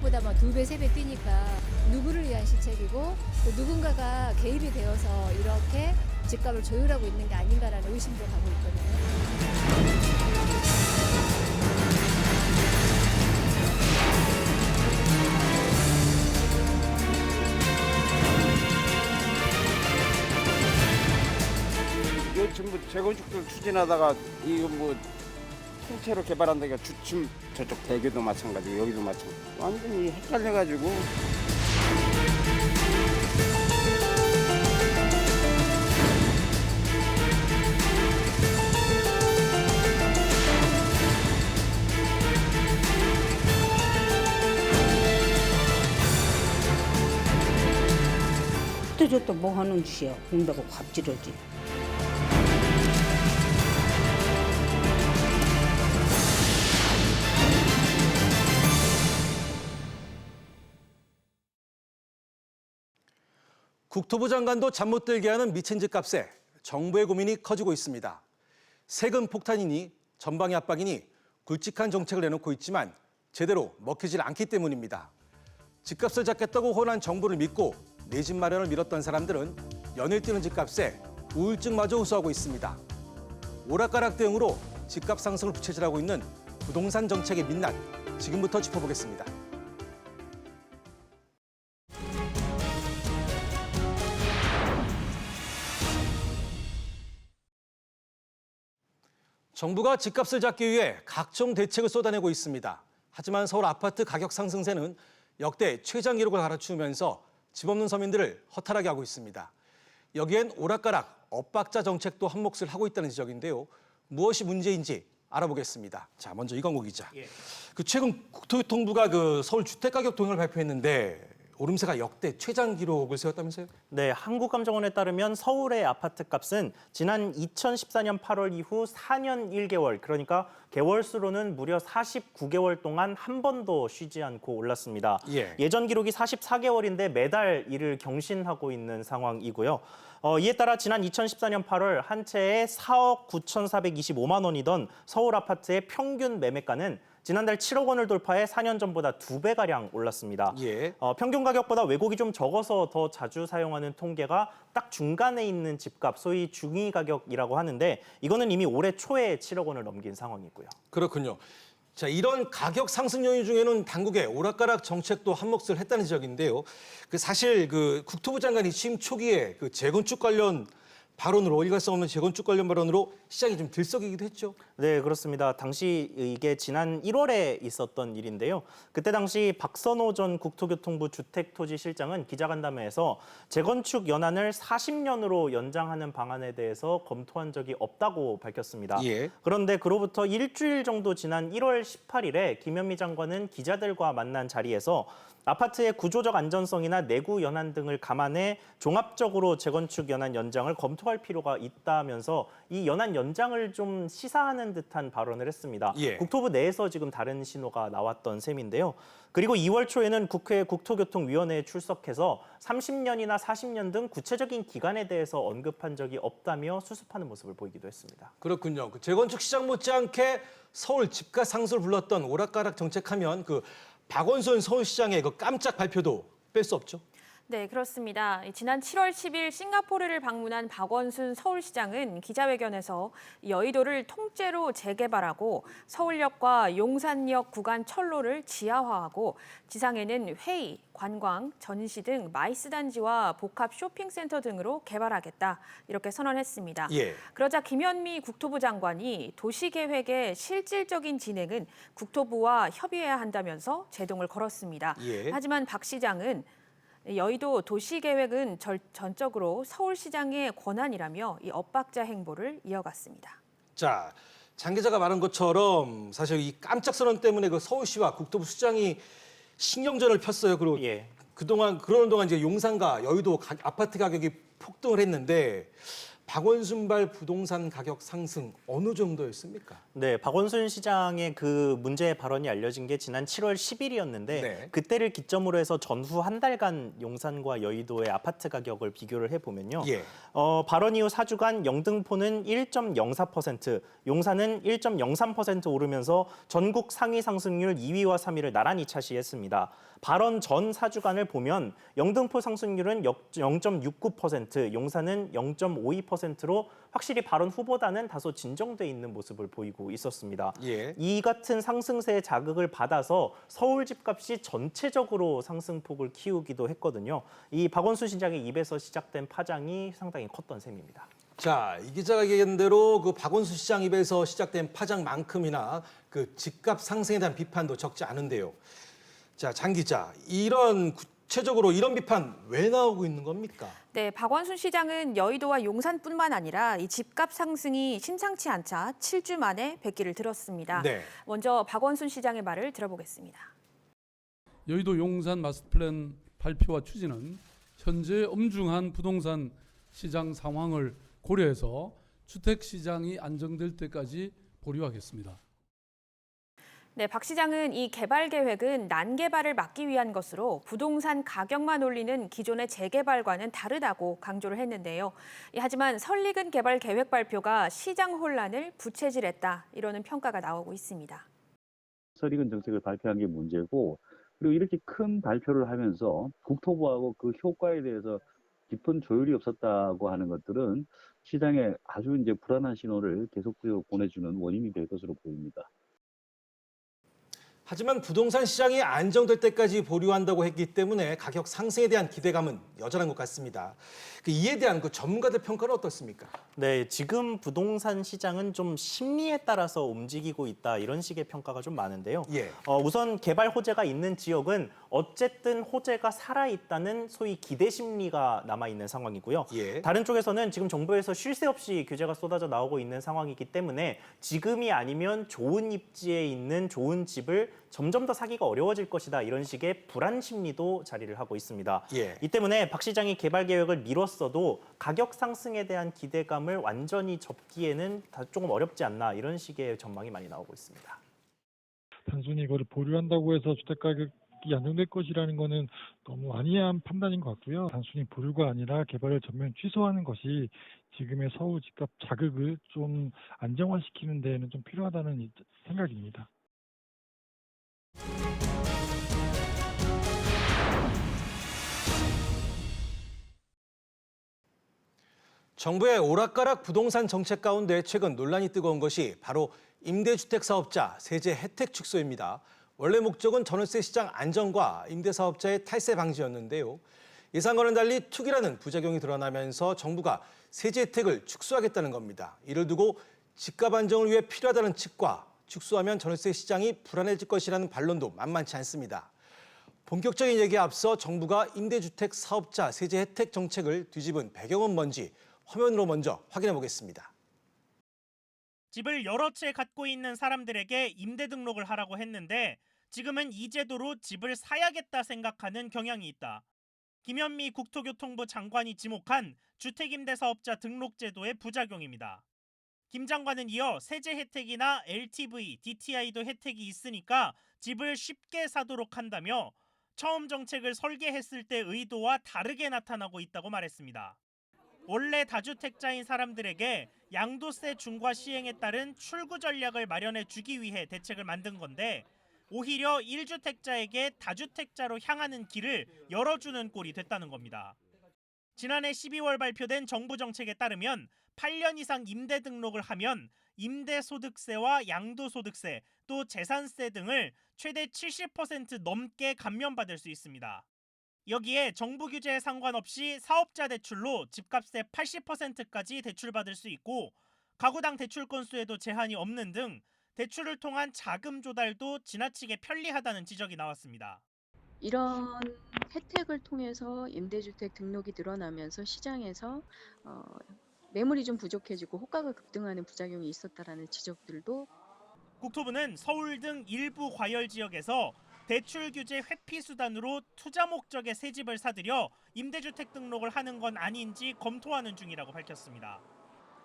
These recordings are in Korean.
가격보다 막 2배, 3배 뛰니까 누구를 위한 시책이고 또 누군가가 개입이 되어서 이렇게 집값을 조율하고 있는 게 아닌가라는 의심도 가고 있거든요. 이거 전부 재건축들 추진하다가 이거 뭐 통째로 개발한다니까 주춤 저쪽 대교도 마찬가지고 여기도 마찬가지고 완전히 헷갈려가지고. 그때 저때 뭐 하는 짓이야. 공다고 갑질하지. 국토부 장관도 잠 못 들게 하는 미친 집값에 정부의 고민이 커지고 있습니다. 세금 폭탄이니 전방위 압박이니 굵직한 정책을 내놓고 있지만 제대로 먹히질 않기 때문입니다. 집값을 잡겠다고 혼한 정부를 믿고 내 집 마련을 미뤘던 사람들은 연일 뛰는 집값에 우울증마저 호소하고 있습니다. 오락가락 대응으로 집값 상승을 부채질하고 있는 부동산 정책의 민낯, 지금부터 짚어보겠습니다. 정부가 집값을 잡기 위해 각종 대책을 쏟아내고 있습니다. 하지만 서울 아파트 가격 상승세는 역대 최장 기록을 갈아치우면서 집 없는 서민들을 허탈하게 하고 있습니다. 여기엔 오락가락, 엇박자 정책도 한몫을 하고 있다는 지적인데요. 무엇이 문제인지 알아보겠습니다. 자, 먼저 이광국 기자. 최근 국토교통부가 서울 주택가격 동향을 발표했는데 오름세가 역대 최장 기록을 세웠다면서요? 네, 한국감정원에 따르면 서울의 아파트값은 지난 2014년 8월 이후 4년 1개월, 그러니까 개월수로는 무려 49개월 동안 한 번도 쉬지 않고 올랐습니다. 예전 기록이 44개월인데 매달 이를 경신하고 있는 상황이고요. 이에 따라 지난 2014년 8월 한 채에 4억 9,425만 원이던 서울 아파트의 평균 매매가는 지난달 7억 원을 돌파해 4년 전보다 2배가량 올랐습니다. 평균 가격보다 왜곡이 좀 적어서 더 자주 사용하는 통계가 딱 중간에 있는 집값, 소위 중위 가격이라고 하는데 이거는 이미 올해 초에 7억 원을 넘긴 상황이고요. 그렇군요. 자, 이런 가격 상승 요인 중에는 당국의 오락가락 정책도 한몫을 했다는 지적인데요. 사실 국토부 장관이 취임 초기에 재건축 관련 발언으로, 일관성 없는 재건축 관련 발언으로 시장이 좀 들썩이기도 했죠. 네, 그렇습니다. 당시 이게 지난 1월에 있었던 일인데요. 그때 당시 박선호 전 국토교통부 주택토지실장은 기자간담회에서 재건축 연한을 40년으로 연장하는 방안에 대해서 검토한 적이 없다고 밝혔습니다. 그런데 그로부터 일주일 정도 지난 1월 18일에 김현미 장관은 기자들과 만난 자리에서 아파트의 구조적 안전성이나 내구 연한 등을 감안해 종합적으로 재건축 연한 연장을 검토할 필요가 있다면서 이 연한 연장을 좀 시사하는 듯한 발언을 했습니다. 국토부 내에서 지금 다른 신호가 나왔던 셈인데요. 그리고 2월 초에는 국회 국토교통위원회에 출석해서 30년이나 40년 등 구체적인 기간에 대해서 언급한 적이 없다며 수습하는 모습을 보이기도 했습니다. 그렇군요. 재건축 시장 못지않게 서울 집값 상승을 불렀던 오락가락 정책하면 박원순 서울시장의 깜짝 발표도 뺄 수 없죠. 네, 그렇습니다. 지난 7월 10일 싱가포르를 방문한 박원순 서울시장은 기자회견에서 여의도를 통째로 재개발하고 서울역과 용산역 구간 철로를 지하화하고 지상에는 회의, 관광, 전시 등 마이스 단지와 복합 쇼핑센터 등으로 개발하겠다 이렇게 선언했습니다. 그러자 김현미 국토부 장관이 도시계획의 실질적인 진행은 국토부와 협의해야 한다면서 제동을 걸었습니다. 하지만 박 시장은 여의도 도시계획은 전적으로 서울시장의 권한이라며 이 엇박자 행보를 이어갔습니다. 자, 장 기자가 말한 것처럼 사실 이 깜짝 선언 때문에 서울시와 국토부 수장이 신경전을 폈어요. 그리고 그러는 동안 이제 용산과 여의도 아파트 가격이 폭등을 했는데 박원순발 부동산 가격 상승 어느 정도였습니까? 네, 박원순 시장의 그 문제 발언이 알려진 게 지난 7월 10일이었는데 네. 그때를 기점으로 해서 전후 한 달간 용산과 여의도의 아파트 가격을 비교를 해보면요. 예. 발언 이후 4주간 영등포는 1.04%, 용산은 1.03% 오르면서 전국 상위 상승률 2위와 3위를 나란히 차지했습니다. 발언 전 4주간을 보면 영등포 상승률은 0.69%, 용산은 0.52%로 확실히 발언 후보다는 다소 진정돼 있는 모습을 보이고 있었습니다. 예. 이 같은 상승세의 자극을 받아서 서울 집값이 전체적으로 상승폭을 키우기도 했거든요. 이 박원순 시장의 입에서 시작된 파장이 상당히 컸던 셈입니다. 자, 이 기자가 얘기한 대로 그 박원순 시장 입에서 시작된 파장만큼이나 그 집값 상승에 대한 비판도 적지 않은데요. 자, 장 기자, 구체적으로 이런 비판 왜 나오고 있는 겁니까? 네, 박원순 시장은 여의도와 용산뿐만 아니라 이 집값 상승이 심상치 않자 7주 만에 백기를 들었습니다. 네. 먼저 박원순 시장의 말을 들어보겠습니다. 여의도 용산 마스터플랜 발표와 추진은 현재 엄중한 부동산 시장 상황을 고려해서 주택 시장이 안정될 때까지 보류하겠습니다. 네, 박 시장은 이 개발 계획은 난개발을 막기 위한 것으로 부동산 가격만 올리는 기존의 재개발과는 다르다고 강조를 했는데요. 하지만 설익은 개발 계획 발표가 시장 혼란을 부채질했다, 이러는 평가가 나오고 있습니다. 설익은 정책을 발표한 게 문제고, 그리고 이렇게 큰 발표를 하면서 국토부하고 그 효과에 대해서 깊은 조율이 없었다고 하는 것들은 시장에 아주 이제 불안한 신호를 계속적으로 보내주는 원인이 될 것으로 보입니다. 하지만 부동산 시장이 안정될 때까지 보류한다고 했기 때문에 가격 상승에 대한 기대감은 여전한 것 같습니다. 이에 대한 전문가들 평가는 어떻습니까? 네, 지금 부동산 시장은 좀 심리에 따라서 움직이고 있다, 이런 식의 평가가 좀 많은데요. 예. 우선 개발 호재가 있는 지역은 어쨌든 호재가 살아있다는 소위 기대 심리가 남아있는 상황이고요. 예. 다른 쪽에서는 지금 정부에서 쉴 새 없이 규제가 쏟아져 나오고 있는 상황이기 때문에 지금이 아니면 좋은 입지에 있는 좋은 집을 점점 더 사기가 어려워질 것이다, 이런 식의 불안 심리도 자리를 하고 있습니다. 예. 이 때문에 박 시장이 개발 계획을 미뤘어도 가격 상승에 대한 기대감을 완전히 접기에는 조금 어렵지 않나, 이런 식의 전망이 많이 나오고 있습니다. 단순히 이거를 보류한다고 해서 주택 가격이 안정될 것이라는 거는 너무 안이한 판단인 것 같고요. 단순히 보류가 아니라 개발을 전면 취소하는 것이 지금의 서울 집값 자극을 좀 안정화시키는 데에는 좀 필요하다는 생각입니다. 정부의 오락가락 부동산 정책 가운데 최근 논란이 뜨거운 것이 바로 임대주택 사업자 세제 혜택 축소입니다. 원래 목적은 전월세 시장 안정과 임대사업자의 탈세 방지였는데요. 예상과는 달리 투기라는 부작용이 드러나면서 정부가 세제 혜택을 축소하겠다는 겁니다. 이를 두고 집값 안정을 위해 필요하다는 측과 축소하면 전월세 시장이 불안해질 것이라는 반론도 만만치 않습니다. 본격적인 얘기에 앞서 정부가 임대주택 사업자 세제 혜택 정책을 뒤집은 배경은 뭔지 화면으로 먼저 확인해 보겠습니다. 집을 여러 채 갖고 있는 사람들에게 임대 등록을 하라고 했는데 지금은 이 제도로 집을 사야겠다 생각하는 경향이 있다. 김현미 국토교통부 장관이 지목한 주택임대사업자 등록제도의 부작용입니다. 김 장관은 이어 세제 혜택이나 LTV, DTI도 혜택이 있으니까 집을 쉽게 사도록 한다며 처음 정책을 설계했을 때 의도와 다르게 나타나고 있다고 말했습니다. 원래 다주택자인 사람들에게 양도세 중과 시행에 따른 출구 전략을 마련해 주기 위해 대책을 만든 건데 오히려 1주택자에게 다주택자로 향하는 길을 열어주는 꼴이 됐다는 겁니다. 지난해 12월 발표된 정부 정책에 따르면 8년 이상 임대 등록을 하면 임대소득세와 양도소득세, 또 재산세 등을 최대 70% 넘게 감면받을 수 있습니다. 여기에 정부 규제에 상관없이 사업자 대출로 집값의 80%까지 대출받을 수 있고 가구당 대출 건수에도 제한이 없는 등 대출을 통한 자금 조달도 지나치게 편리하다는 지적이 나왔습니다. 이런 혜택을 통해서 임대주택 등록이 늘어나면서 시장에서 매물이 좀 부족해지고 호가가 급등하는 부작용이 있었다라는 지적들도. 국토부는 서울 등 일부 과열 지역에서 대출 규제 회피 수단으로 투자 목적의 새 집을 사들여 임대주택 등록을 하는 건 아닌지 검토하는 중이라고 밝혔습니다.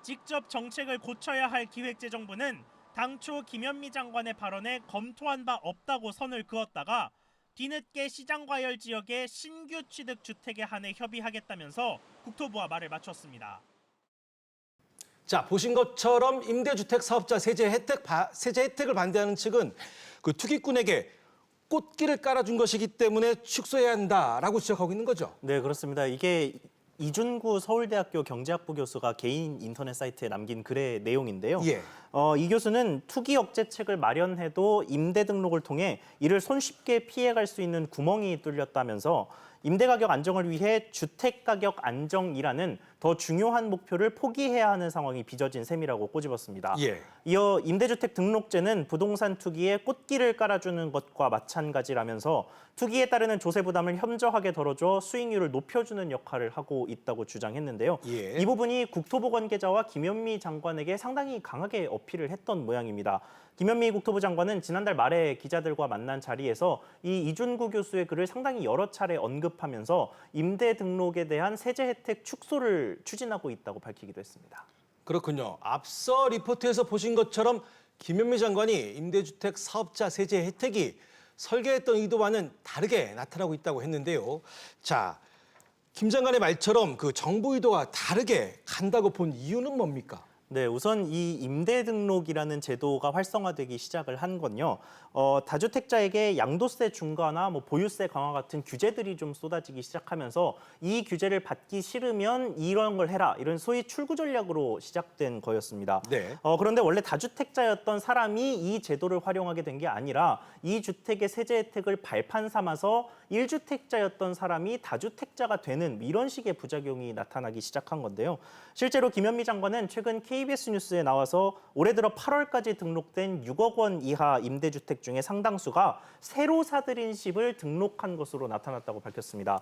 직접 정책을 고쳐야 할 기획재정부는 당초 김현미 장관의 발언에 검토한 바 없다고 선을 그었다가 뒤늦게 시장과열 지역의 신규 취득 주택에 한해 협의하겠다면서 국토부와 말을 맞췄습니다. 자, 보신 것처럼 임대주택 사업자 세제 혜택을 반대하는 측은 그 투기꾼에게 꽃길을 깔아준 것이기 때문에 축소해야 한다라고 지적하고 있는 거죠. 네, 그렇습니다. 이게 이준구 서울대학교 경제학부 교수가 개인 인터넷 사이트에 남긴 글의 내용인데요. 예. 이 교수는 투기 억제책을 마련해도 임대 등록을 통해 이를 손쉽게 피해갈 수 있는 구멍이 뚫렸다면서 임대가격 안정을 위해 주택가격 안정이라는 더 중요한 목표를 포기해야 하는 상황이 빚어진 셈이라고 꼬집었습니다. 예. 이어 임대주택 등록제는 부동산 투기에 꽃길을 깔아주는 것과 마찬가지라면서 투기에 따르는 조세 부담을 현저하게 덜어줘 수익률을 높여주는 역할을 하고 있다고 주장했는데요. 예. 이 부분이 국토부 관계자와 김현미 장관에게 상당히 강하게 어필을 했던 모양입니다. 김현미 국토부 장관은 지난달 말에 기자들과 만난 자리에서 이 이준구 교수의 글을 상당히 여러 차례 언급하면서 임대 등록에 대한 세제 혜택 축소를 추진하고 있다고 밝히기도 했습니다. 그렇군요. 앞서 리포트에서 보신 것처럼 김현미 장관이 임대주택 사업자 세제 혜택이 설계했던 의도와는 다르게 나타나고 있다고 했는데요. 자, 김 장관의 말처럼 그 정부 의도와 다르게 간다고 본 이유는 뭡니까? 네, 우선 이 임대 등록이라는 제도가 활성화되기 시작을 한 건요. 다주택자에게 양도세 중과나 보유세 강화 같은 규제들이 좀 쏟아지기 시작하면서 이 규제를 받기 싫으면 이런 걸 해라, 이런 소위 출구 전략으로 시작된 거였습니다. 네. 그런데 원래 다주택자였던 사람이 이 제도를 활용하게 된 게 아니라 이 주택의 세제 혜택을 발판 삼아서 1주택자였던 사람이 다주택자가 되는 이런 식의 부작용이 나타나기 시작한 건데요. 실제로 김현미 장관은 최근 KBS 뉴스에 나와서 올해 들어 8월까지 등록된 6억 원 이하 임대주택 중에 상당수가 새로 사들인 집을 등록한 것으로 나타났다고 밝혔습니다.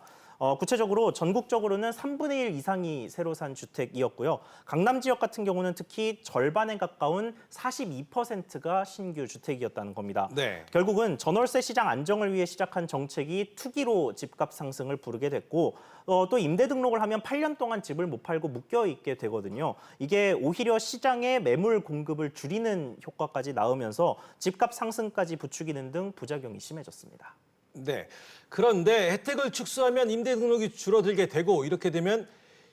구체적으로 전국적으로는 3분의 1 이상이 새로 산 주택이었고요. 강남 지역 같은 경우는 특히 절반에 가까운 42%가 신규 주택이었다는 겁니다. 네. 결국은 전월세 시장 안정을 위해 시작한 정책이 투기로 집값 상승을 부르게 됐고 또 임대 등록을 하면 8년 동안 집을 못 팔고 묶여 있게 되거든요. 이게 오히려 시장의 매물 공급을 줄이는 효과까지 낳으면서 집값 상승까지 부추기는 등 부작용이 심해졌습니다. 네. 그런데 혜택을 축소하면 임대 등록이 줄어들게 되고 이렇게 되면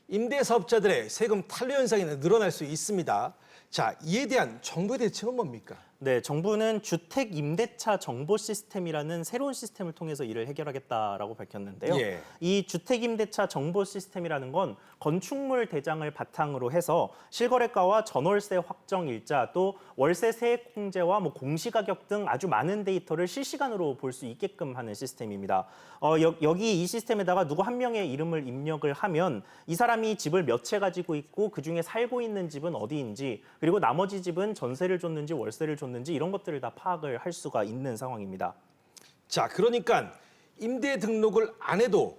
임대 사업자들의 세금 탈루 현상이 늘어날 수 있습니다. 자, 이에 대한 정부의 대책은 뭡니까? 네, 정부는 주택 임대차 정보 시스템이라는 새로운 시스템을 통해서 이를 해결하겠다라고 밝혔는데요. 예. 이 주택 임대차 정보 시스템이라는 건 건축물 대장을 바탕으로 해서 실거래가와 전월세 확정 일자, 또 월세 세액 공제와 공시가격 등 아주 많은 데이터를 실시간으로 볼 수 있게끔 하는 시스템입니다. 여기 이 시스템에다가 누구 한 명의 이름을 입력을 하면 이 사람이 집을 몇 채 가지고 있고 그중에 살고 있는 집은 어디인지, 그리고 나머지 집은 전세를 줬는지 월세를 줬는지 이런 것들을 다 파악을 할 수가 있는 상황입니다. 자, 그러니까 임대 등록을 안 해도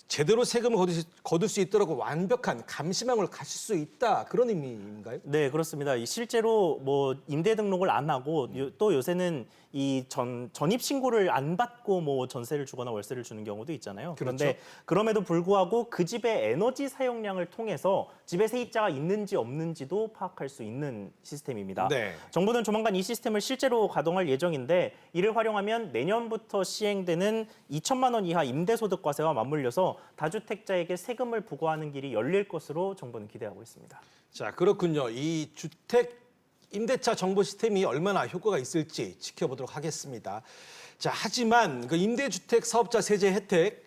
제대로 세금을 거둘 수 있도록 완벽한 감시망을 가실 수 있다, 그런 의미인가요? 네, 그렇습니다. 실제로 임대 등록을 안 하고 또 요새는 이 전입 신고를 안 받고 전세를 주거나 월세를 주는 경우도 있잖아요. 그런데 그렇죠. 그럼에도 불구하고 그 집의 에너지 사용량을 통해서 집에 세입자가 있는지 없는지도 파악할 수 있는 시스템입니다. 네. 정부는 조만간 이 시스템을 실제로 가동할 예정인데 이를 활용하면 내년부터 시행되는 2천만 원 이하 임대소득과세와 맞물려서 다주택자에게 세금을 부과하는 길이 열릴 것으로 정부는 기대하고 있습니다. 자, 그렇군요. 이 주택 임대차 정보 시스템이 얼마나 효과가 있을지 지켜보도록 하겠습니다. 자, 하지만 그 임대주택 사업자 세제 혜택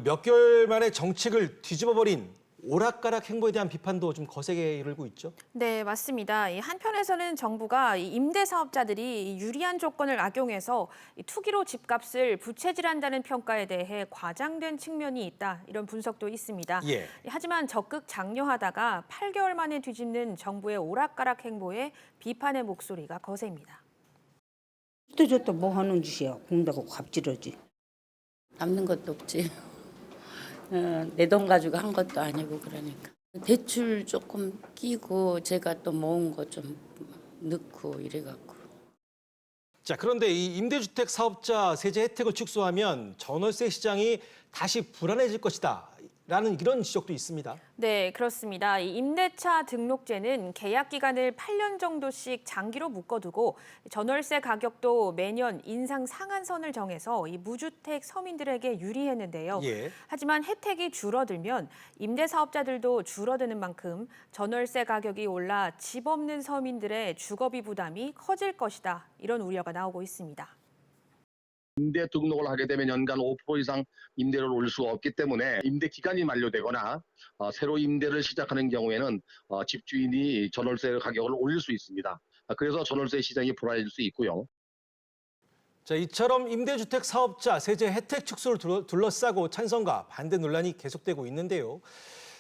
몇 개월 만에 정책을 뒤집어버린 오락가락 행보에 대한 비판도 좀 거세게 이르고 있죠. 네, 맞습니다. 한편에서는 정부가 임대 사업자들이 유리한 조건을 악용해서 투기로 집값을 부채질한다는 평가에 대해 과장된 측면이 있다, 이런 분석도 있습니다. 예. 하지만 적극 장려하다가 8개월 만에 뒤집는 정부의 오락가락 행보에 비판의 목소리가 거셉니다. 또 뭐 하는 짓이야. 공다고 갑질하지. 남는 것도 없지. 내 돈 가지고 한 것도 아니고 그러니까. 대출 조금 끼고 제가 또 모은 거 좀 넣고 이래갖고. 자, 그런데 이 임대주택 사업자 세제 혜택을 축소하면 전월세 시장이 다시 불안해질 것이다, 라는 이런 지적도 있습니다. 네, 그렇습니다. 이 임대차 등록제는 계약 기간을 8년 정도씩 장기로 묶어두고 전월세 가격도 매년 인상 상한선을 정해서 이 무주택 서민들에게 유리했는데요. 예. 하지만 혜택이 줄어들면 임대사업자들도 줄어드는 만큼 전월세 가격이 올라 집 없는 서민들의 주거비 부담이 커질 것이다. 이런 우려가 나오고 있습니다. 임대 등록을 하게 되면 연간 5% 이상 임대료를 올릴 수가 없기 때문에 임대 기간이 만료되거나 새로 임대를 시작하는 경우에는 집주인이 전월세 가격을 올릴 수 있습니다. 그래서 전월세 시장이 불안해질 수 있고요. 자, 이처럼 임대주택 사업자 세제 혜택 축소를 둘러싸고 찬성과 반대 논란이 계속되고 있는데요.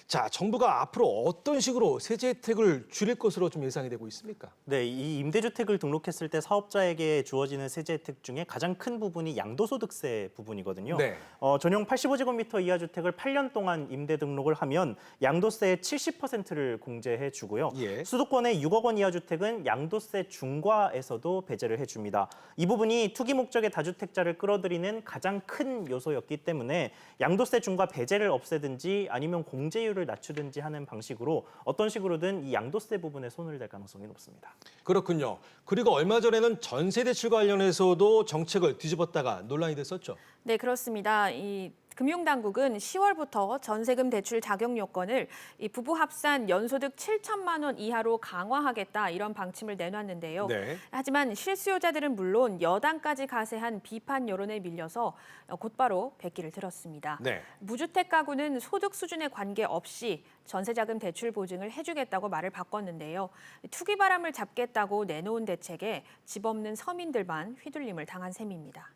자, 정부가 앞으로 어떤 식으로 세제 혜택을 줄일 것으로 좀 예상이 되고 있습니까? 네, 이 임대주택을 등록했을 때 사업자에게 주어지는 세제 혜택 중에 가장 큰 부분이 양도소득세 부분이거든요. 네. 전용 85제곱미터 이하 주택을 8년 동안 임대 등록을 하면 양도세의 70%를 공제해 주고요. 예. 수도권의 6억 원 이하 주택은 양도세 중과에서도 배제를 해줍니다. 이 부분이 투기 목적의 다주택자를 끌어들이는 가장 큰 요소였기 때문에 양도세 중과 배제를 없애든지 아니면 공제율을 낮추든지 하는 방식으로 어떤 식으로든 이 양도세 부분에 손을 댈 가능성이 높습니다. 그렇군요. 그리고 얼마 전에는 전세 대출 관련해서도 정책을 뒤집었다가 논란이 됐었죠. 네, 그렇습니다. 이 금융당국은 10월부터 전세금 대출 자격 요건을 이 부부 합산 연소득 7천만 원 이하로 강화하겠다 이런 방침을 내놨는데요. 네. 하지만 실수요자들은 물론 여당까지 가세한 비판 여론에 밀려서 곧바로 백기를 들었습니다. 네. 무주택 가구는 소득 수준에 관계없이 전세자금 대출 보증을 해주겠다고 말을 바꿨는데요. 투기 바람을 잡겠다고 내놓은 대책에 집 없는 서민들만 휘둘림을 당한 셈입니다.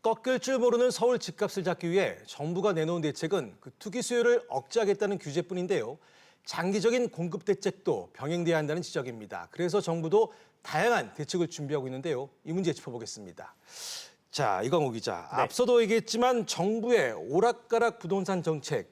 꺾일 줄 모르는 서울 집값을 잡기 위해 정부가 내놓은 대책은 그 투기 수요를 억제하겠다는 규제뿐인데요. 장기적인 공급 대책도 병행돼야 한다는 지적입니다. 그래서 정부도 다양한 대책을 준비하고 있는데요. 이 문제 짚어보겠습니다. 자, 이광호 기자. 네. 앞서도 얘기했지만 정부의 오락가락 부동산 정책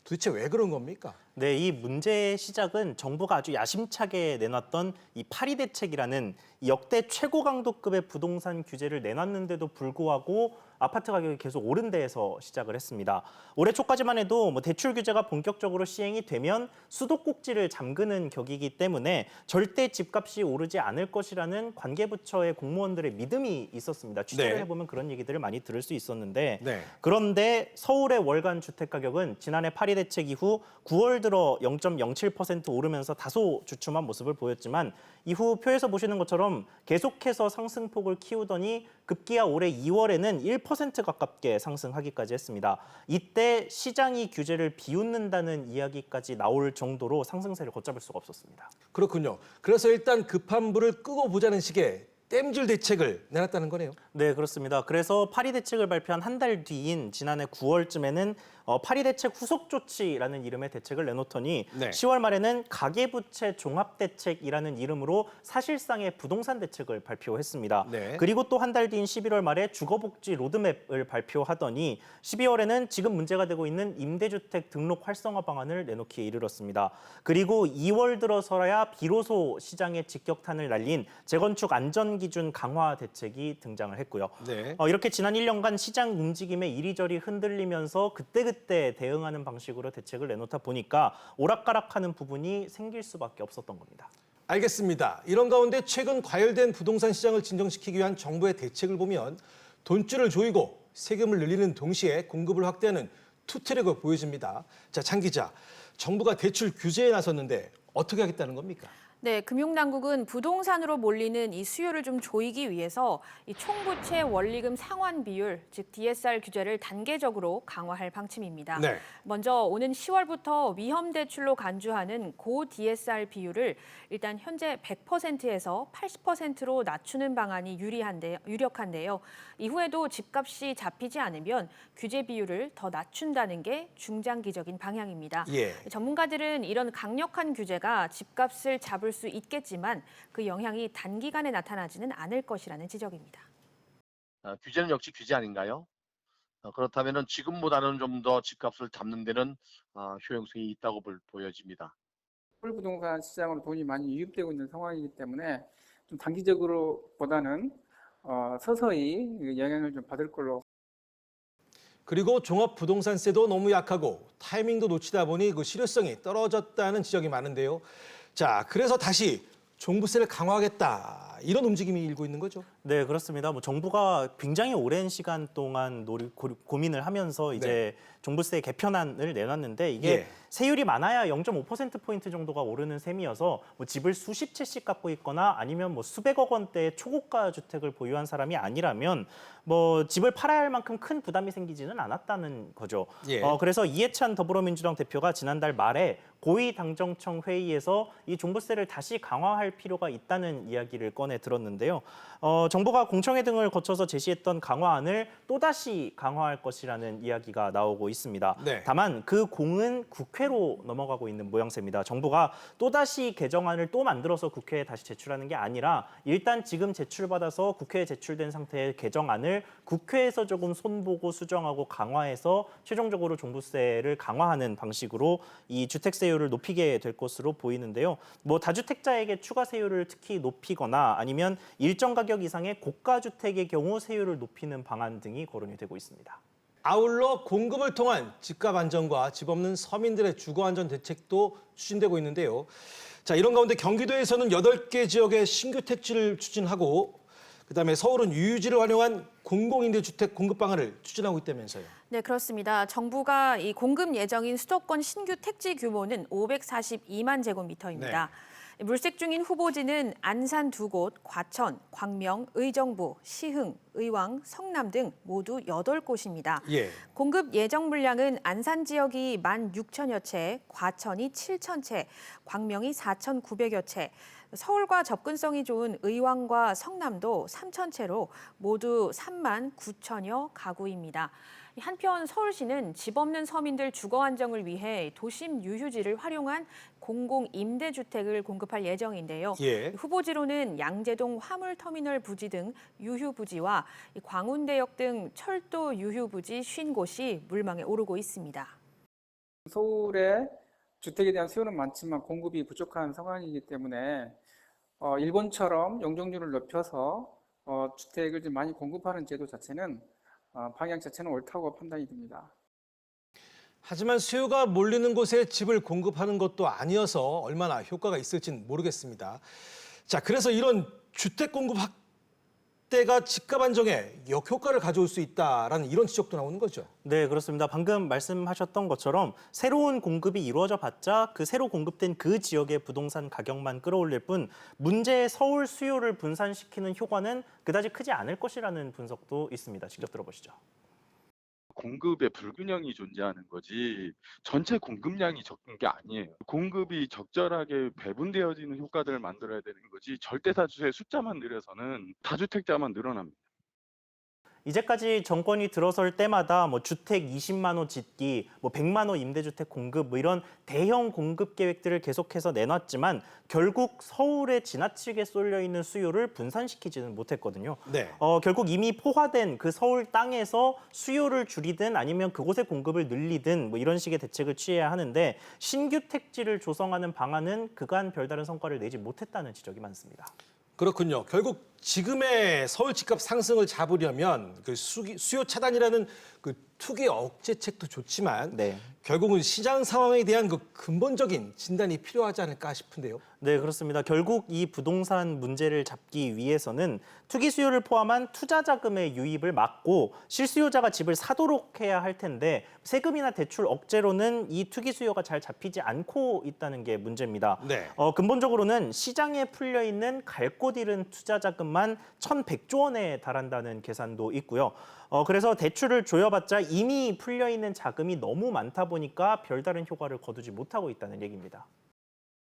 도대체 왜 그런 겁니까? 네, 이 문제의 시작은 정부가 아주 야심차게 내놨던 이 파리 대책이라는 이 역대 최고 강도급의 부동산 규제를 내놨는데도 불구하고 아파트 가격이 계속 오른 데에서 시작을 했습니다. 올해 초까지만 해도 대출 규제가 본격적으로 시행이 되면 수도꼭지를 잠그는 격이기 때문에 절대 집값이 오르지 않을 것이라는 관계부처의 공무원들의 믿음이 있었습니다. 취재를 네. 해보면 그런 얘기들을 많이 들을 수 있었는데 네. 그런데 서울의 월간 주택 가격은 지난해 파리 대책 이후 9월 들어 0.07% 오르면서 다소 주춤한 모습을 보였지만 이후 표에서 보시는 것처럼 계속해서 상승폭을 키우더니 급기야 올해 2월에는 1% 가깝게 상승하기까지 했습니다. 이때 시장이 규제를 비웃는다는 이야기까지 나올 정도로 상승세를 걷잡을 수가 없었습니다. 그렇군요. 그래서 일단 급한 불을 끄고 보자는 식의 땜질 대책을 내놨다는 거네요. 네, 그렇습니다. 그래서 파리 대책을 발표한 한 달 뒤인 지난해 9월쯤에는 파리 대책 후속 조치라는 이름의 대책을 내놓더니 네. 10월 말에는 가계부채 종합대책이라는 이름으로 사실상의 부동산 대책을 발표했습니다. 네. 그리고 또 한 달 뒤인 11월 말에 주거복지 로드맵을 발표하더니 12월에는 지금 문제가 되고 있는 임대주택 등록 활성화 방안을 내놓기에 이르렀습니다. 그리고 2월 들어서야 비로소 시장에 직격탄을 날린 재건축 안전기준 강화 대책이 등장을 했고요. 네. 이렇게 지난 1년간 시장 움직임에 이리저리 흔들리면서 그때 대응하는 방식으로 대책을 내놓다 보니까 오락가락하는 부분이 생길 수밖에 없었던 겁니다. 알겠습니다. 이런 가운데 최근 과열된 부동산 시장을 진정시키기 위한 정부의 대책을 보면 돈줄을 조이고 세금을 늘리는 동시에 공급을 확대하는 투트랙을 보여집니다. 자, 장 기자, 정부가 대출 규제에 나섰는데 어떻게 하겠다는 겁니까? 네, 금융당국은 부동산으로 몰리는 이 수요를 좀 조이기 위해서 이 총부채 원리금 상환 비율, 즉 DSR 규제를 단계적으로 강화할 방침입니다. 네. 먼저 오는 10월부터 위험 대출로 간주하는 고 DSR 비율을 일단 현재 100%에서 80%로 낮추는 방안이 유력한데요. 이후에도 집값이 잡히지 않으면 규제 비율을 더 낮춘다는 게 중장기적인 방향입니다. 예. 전문가들은 이런 강력한 규제가 집값을 잡을 수 있겠지만 그 영향이 단기간에 나타나지는 않을 것이라는 지적입니다. 규제는 역시 규제 아닌가요? 그렇다면 지금보다는 좀 더 집값을 잡는 데는 효용성이 있다고 보여집니다. 서울 부동산 시장으로 돈이 많이 유입되고 있는 상황이기 때문에 좀 단기적으로보다는 서서히 영향을 좀 받을 걸로. 그리고 종합부동산세도 너무 약하고 타이밍도 놓치다 보니 그 실효성이 떨어졌다는 지적이 많은데요. 자, 그래서 다시 종부세를 강화하겠다 이런 움직임이 일고 있는 거죠. 네, 그렇습니다. 뭐 정부가 굉장히 오랜 시간 동안 고민을 하면서 이제 종부세 개편안을 내놨는데 이게 세율이 많아야 0.5%포인트 정도가 오르는 셈이어서 뭐 집을 수십 채씩 갖고 있거나 아니면 뭐 수백억 원대의 초고가 주택을 보유한 사람이 아니라면 뭐 집을 팔아야 할 만큼 큰 부담이 생기지는 않았다는 거죠. 그래서 이해찬 더불어민주당 대표가 지난달 말에 고위당정청 회의에서 이 종부세를 다시 강화할 필요가 있다는 이야기를 꺼내 들었는데요. 정부가 공청회 등을 거쳐서 제시했던 강화안을 또다시 강화할 것이라는 이야기가 나오고 있습니다. 다만 그 공은 국회로 넘어가고 있는 모양새입니다. 정부가 또다시 개정안을 또 만들어서 국회에 다시 제출하는 게 아니라 일단 지금 제출받아서 국회에 제출된 상태의 개정안을 국회에서 조금 손보고 수정하고 강화해서 최종적으로 종부세를 강화하는 방식으로 이 주택세율을 높이게 될 것으로 보이는데요. 뭐 다주택자에게 추가 세율을 특히 높이거나 아니면 일정 가격 이상의 고가 주택의 경우 세율을 높이는 방안 등이 거론이 되고 있습니다. 아울러 공급을 통한 집값 안정과 집 없는 서민들의 주거 안전 대책도 추진되고 있는데요. 자, 이런 가운데 경기도에서는 8개 지역의 신규 택지를 추진하고 그다음에 서울은 유유지를 활용한 공공임대주택 공급 방안을 추진하고 있다면서요. 네, 그렇습니다. 정부가 이 공급 예정인 수도권 신규 택지 규모는 542만 제곱미터입니다. 물색 중인 후보지는 안산 2곳, 과천, 광명, 의정부, 시흥, 의왕, 성남 등 모두 8곳입니다. 공급 예정 물량은 안산 지역이 16,000여 채, 과천이 7,000채, 광명이 4,900여 채, 서울과 접근성이 좋은 의왕과 성남도 3,000채로 모두 39,000여 가구입니다. 한편 서울시는 집 없는 서민들 주거 안정을 위해 도심 유휴지를 활용한 공공임대주택을 공급할 예정인데요. 후보지로는 양재동 화물터미널 부지 등 유휴부지와 광운대역 등 철도 유휴부지 50곳이 물망에 오르고 있습니다. 서울에 주택에 대한 수요는 많지만 공급이 부족한 상황이기 때문에 일본처럼 용적률을 높여서 주택을 좀 많이 공급하는 제도 자체는 방향 자체는 옳다고 판단이 듭니다. 하지만 수요가 몰리는 곳에 집을 공급하는 것도 아니어서 얼마나 효과가 있을지는 모르겠습니다. 자, 그래서 이런 주택 공급 확대가 집값 안정에 역효과를 가져올 수 있다라는 이런 지적도 나오는 거죠. 네, 그렇습니다. 방금 말씀하셨던 것처럼 새로운 공급이 이루어져 봤자 그 새로 공급된 그 지역의 부동산 가격만 끌어올릴 뿐 문제의 서울 수요를 분산시키는 효과는 그다지 크지 않을 것이라는 분석도 있습니다. 직접 들어보시죠. 공급의 불균형이 존재하는 거지 전체 공급량이 적은 게 아니에요. 공급이 적절하게 배분되어지는 효과들을 만들어야 되는 거지 절대 다수의 숫자만 늘려서는 다주택자만 늘어납니다. 이제까지 정권이 들어설 때마다 뭐 주택 20만 호 짓기, 뭐 100만 호 임대주택 공급 뭐 이런 대형 공급 계획들을 계속해서 내놨지만 결국 서울에 지나치게 쏠려 있는 수요를 분산시키지는 못했거든요. 결국 이미 포화된 그 서울 땅에서 수요를 줄이든 아니면 그곳의 공급을 늘리든 뭐 이런 식의 대책을 취해야 하는데 신규 택지를 조성하는 방안은 그간 별다른 성과를 내지 못했다는 지적이 많습니다. 그렇군요. 결국 지금의 서울 집값 상승을 잡으려면 그 수요 차단이라는 그 투기 억제책도 좋지만 결국은 시장 상황에 대한 그 근본적인 진단이 필요하지 않을까 싶은데요. 네, 그렇습니다. 결국 이 부동산 문제를 잡기 위해서는 투기 수요를 포함한 투자 자금의 유입을 막고 실수요자가 집을 사도록 해야 할 텐데 세금이나 대출 억제로는 이 투기 수요가 잘 잡히지 않고 있다는 게 문제입니다. 근본적으로는 시장에 풀려 있는 갈 곳 잃은 투자 자금만 1,100조 원에 달한다는 계산도 있고요. 그래서 대출을 줘봤자 이미 풀려 있는 자금이 너무 많다 보니까 별다른 효과를 거두지 못하고 있다는 얘기입니다.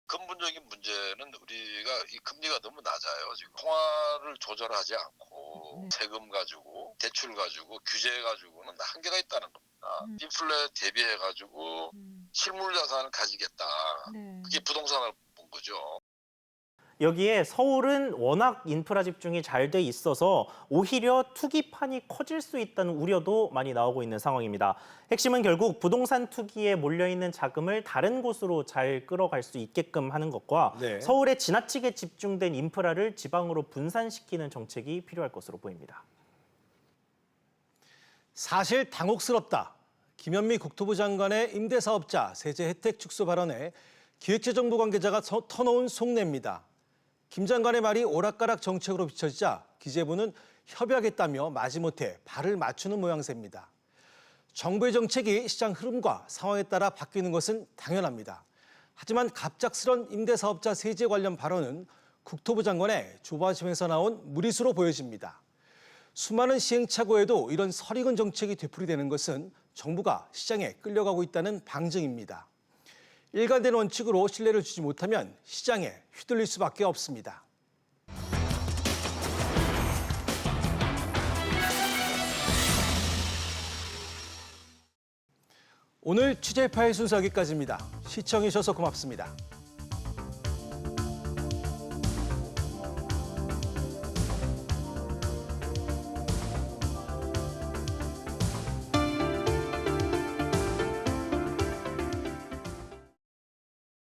근본적인 문제는 우리가 이 금리가 너무 낮아요. 지금 통화를 조절하지 않고 세금 가지고 대출 가지고 규제 가지고는 한계가 있다는 겁니다. 인플레 대비해 가지고 실물 자산을 가지겠다. 그게 부동산을 본 거죠. 여기에 서울은 워낙 인프라 집중이 잘 돼 있어서 오히려 투기판이 커질 수 있다는 우려도 많이 나오고 있는 상황입니다. 핵심은 결국 부동산 투기에 몰려있는 자금을 다른 곳으로 잘 끌어갈 수 있게끔 하는 것과 서울에 지나치게 집중된 인프라를 지방으로 분산시키는 정책이 필요할 것으로 보입니다. 사실 당혹스럽다. 김현미 국토부 장관의 임대사업자 세제 혜택 축소 발언에 기획재정부 관계자가 터놓은 속내입니다. 김 장관의 말이 오락가락 정책으로 비춰지자 기재부는 협의하겠다며 마지못해 발을 맞추는 모양새입니다. 정부의 정책이 시장 흐름과 상황에 따라 바뀌는 것은 당연합니다. 하지만 갑작스런 임대사업자 세제 관련 발언은 국토부 장관의 조바심에서 나온 무리수로 보여집니다. 수많은 시행착오에도 이런 설익은 정책이 되풀이되는 것은 정부가 시장에 끌려가고 있다는 방증입니다. 일관된 원칙으로 신뢰를 주지 못하면 시장에 휘둘릴 수밖에 없습니다. 오늘 취재 파일 순서 여기까지입니다. 시청해 주셔서 고맙습니다.